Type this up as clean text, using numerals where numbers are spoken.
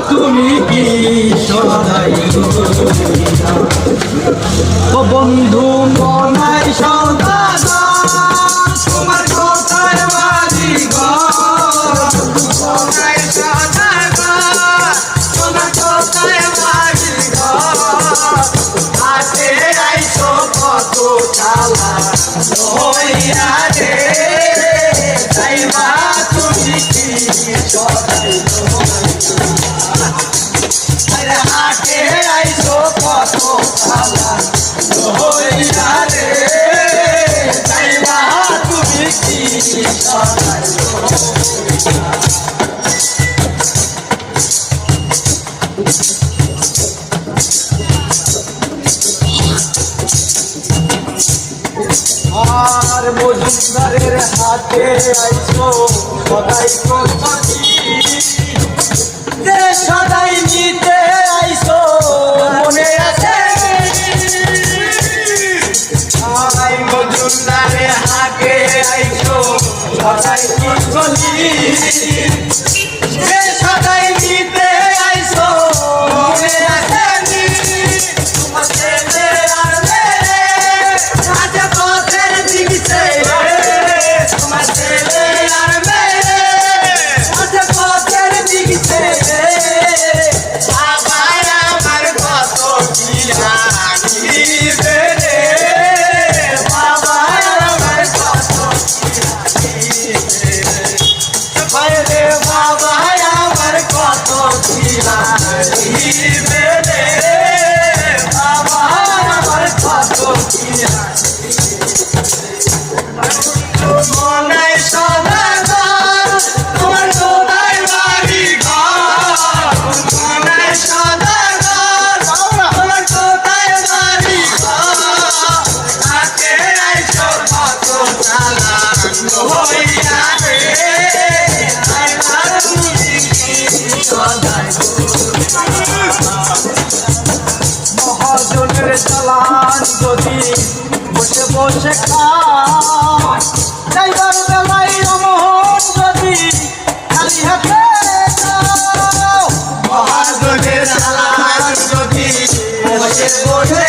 তুমি কি সদাই ও বন্ধু মনাই সদাগর তোমার কোথায় বাড়ি ঘর মনাই সদাগর তোমার কোথায় বাড়ি ঘর হাতে আইছো কত চালা লইয়া রে যাইবা তুমি কি সদাই হাতে আইছো কত চালা লইয়া রে যাইবা তুমি কি সদাই আর মজুমদারের হাতে আইছো সদাই করি সদাই নিতে আইছো মনে আছে মজুমদারের হাতে আইছো সদাই করি সদাই নিতে আইছো মনে আছে তোমার ছেলে আর মেয়ে আজ পথের দিকে তোমার ছেলে আর মেয়ে আজ পথের দিকে বাবা আমার কত দিবে রে বাবা আমার কত রে বাবা আমার কত দিবে রে বাবা আমার কত মনাই সদাগর তোমার কোথায় বাড়ি ঘর মনাই সদাগর তোমার কোথায় বাড়ি ঘর হাতে আইছো কত চালা লইয়া রে যাইবা তুমি কি সদাই মহাজনের চালান যদি বসে বসে খায় যাইবার বেলায় রমন যদি খালি হাতে যাও মহাজনের চালান যদি বসে বসে